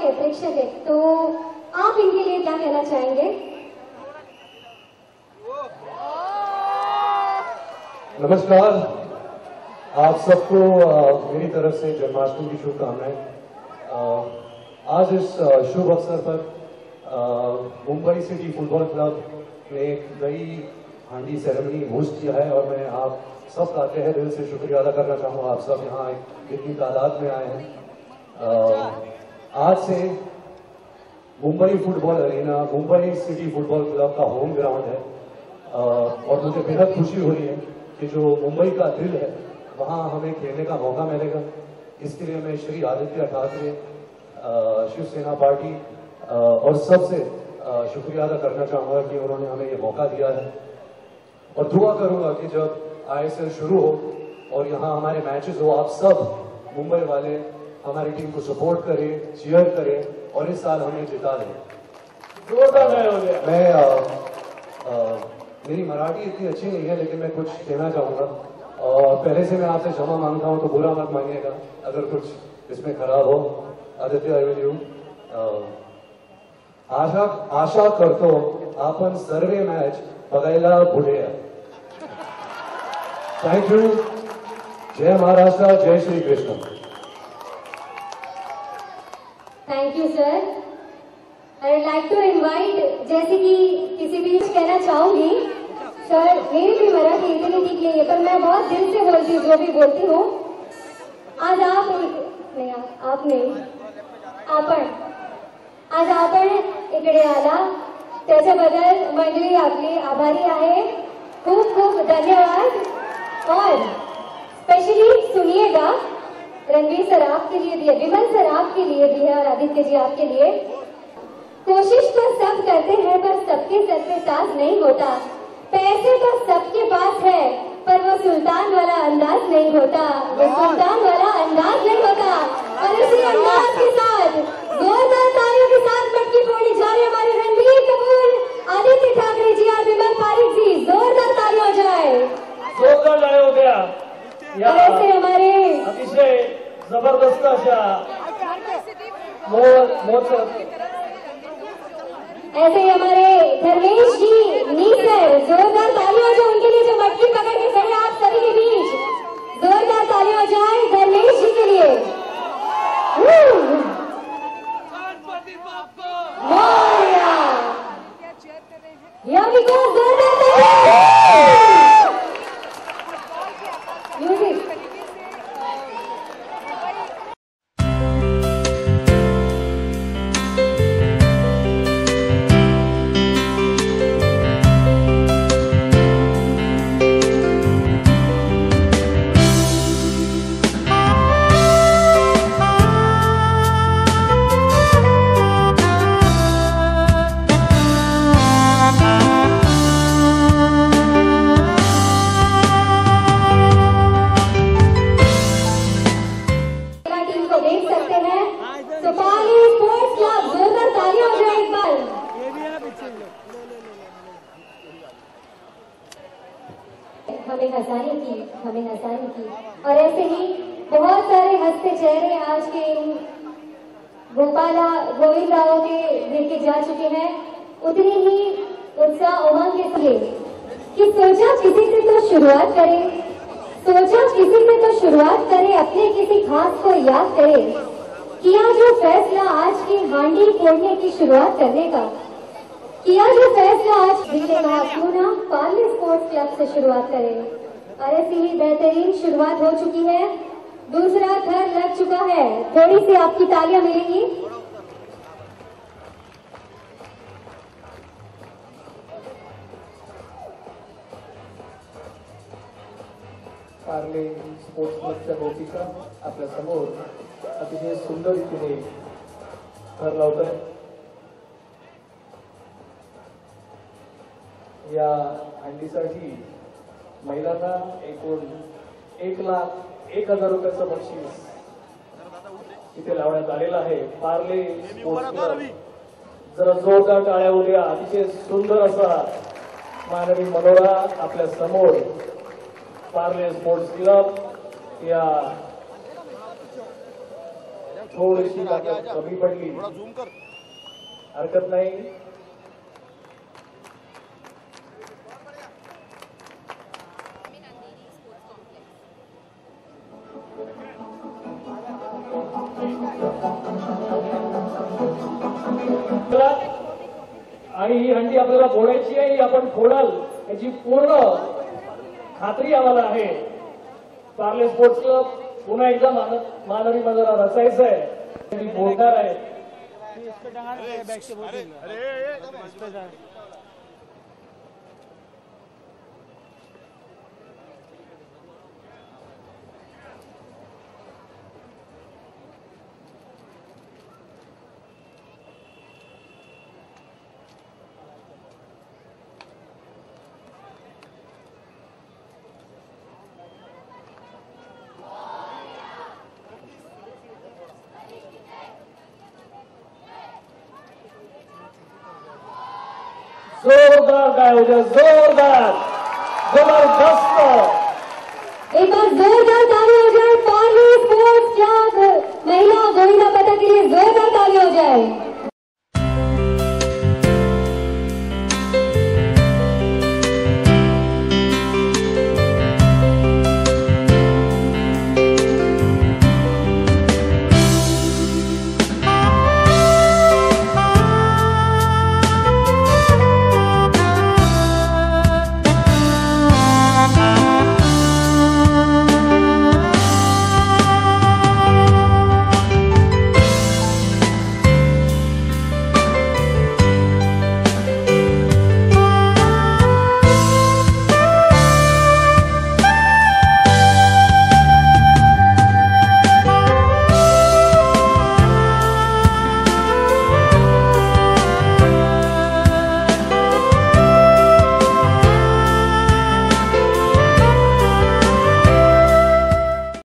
है, प्रेक्षक है, तो आप इनके लिए क्या कहना चाहेंगे? नमस्कार, आप सबको मेरी तरफ से जन्माष्टमी की शुभकामनाएं। आज इस शुभ अवसर पर मुंबई सिटी फुटबॉल क्लब ने एक नई हांडी सेरेमनी होस्ट किया है और मैं आप सब का तहे दिल से शुक्रिया अदा करना चाहूँगा। आप सब यहाँ इतनी तादाद में आए हैं। आज से Mumbai football Arena Mumbai city football club का होम ग्राउंड है और मुझे बेहद खुशी हो रही है कि जो मुंबई का दिल है वहाँ हमें खेलने का मौका मिलेगा। इसके लिए मैं श्री आदित्य ठाकरे, शिवसेना पार्टी और सबसे शुक्रिया अदा करना चाहूँगा कि उन्होंने हमें ये मौका दिया है और दुआ करूँगा कि जब ISL शुरू हो और यहाँ हमारे मैचेस हो, आप सब मुंबई वाले हमारी टीम को सपोर्ट करें, चीयर करें और इस साल हमें जिता दें। मैं मेरी मराठी इतनी अच्छी नहीं है लेकिन मैं कुछ कहना चाहूँगा और पहले से मैं आपसे क्षमा मांगता हूँ, तो बुरा मत मानिएगा अगर कुछ इसमें खराब हो। आदित्य, आई विल यू आशा करतो आपण सर्वे मॅच बघायला पुढे। Thank you. जय महाराष्ट्र, जय Shri Krishna. Thank you sir. I would like to invite, जैसे कि किसी भी कहना चाहूंगी सर, मेरी भी मराठी इतनी ठीक नहीं है पर मैं बहुत दिल से बोलती हूँ जो भी बोलती हूँ। आज आपण इकडे आला त्याच्याबद्दल मंडळी आपली आभारी आहे। खूप खूप धन्यवाद। और स्पेशली सुनिएगा, रणवीर सर आपके लिए भी है, विमल सर आपके लिए भी है और आदित्य जी आपके लिए। कोशिश तो सब करते हैं पर सबके सर पे ताज नहीं होता। पैसे तो सबके पास है पर वो सुल्तान वाला अंदाज नहीं होता, वो सुल्तान वाला अंदाज नहीं होता। और इसी अंदाज के साथ जोरदार तालियों के साथ मटकी फोड़नी जा रही है हमारे रणवीर कपूर, आदित्य ठाकरे जी और विमल पारिक जी। जोरदार तालियां हो जाए, जोरदार तालियां हो गया। ऐसे हमारे अतिशय जबरदस्त अशा ऐसे ही हमारे धर्मेश जी नीसर, जोरदार तालियां जो उनके लिए जो मटकी पकड़ के खड़े आप सभी के बीच। जोरदार तालियां हो जाए धर्मेश जी के लिए। जोरदार म्यूजिक। हमें हंसाने की और ऐसे ही बहुत सारे हंसते चेहरे आज के इन गोपाला गोविंद राव के देखे जा चुके हैं। उतनी ही उत्साह उमंग के साथ कि सोचा किसी से तो शुरुआत करें, अपने किसी खास को याद करें। किया जो फैसला आज की हांडी फोड़ने की शुरुआत करने का, किया जो फैसला आज दिल्ली का, क्यों ना पार्ले स्पोर्ट्स क्लब से शुरुआत करें। और ऐसी ही बेहतरीन शुरुआत हो चुकी है, दूसरा घर लग चुका है। थोड़ी सी आपकी तालियां मिलेंगी। पार्ले स्पोर्ट्स क्लबच्या भोवतीचा आपल्या समोर अतिशय सुंदर रीतीने घर लावत आहे। या हंडीसाठी महिलांना एकूण 1,01,000 रुपयाचं बक्षीस इथे लावण्यात आलेलं आहे। पार्ले स्पोर्ट्स क्लब, जरा जोरदार टाळ्या होऊ द्या। अतिशय सुंदर असा मानवी मनोरा आपल्या समोर पार्ले स्पोर्ट्स क्लब या थोडीशी ताकद कमी पडली, हरकत नाही. आणि ही हंडी आपल्याला फोडायची आहे, ही आपण फोडाल याची पूर्ण खात्री आम्हाला आहे. पार्ले स्पोर्ट्स क्लब पुन्हा एकदा मानवी मंदिराला रचायचं आहे, ती फोडणार आहे. जोरदार काय होतं, जोरदार, जबरदस्त. एक बार जोरदार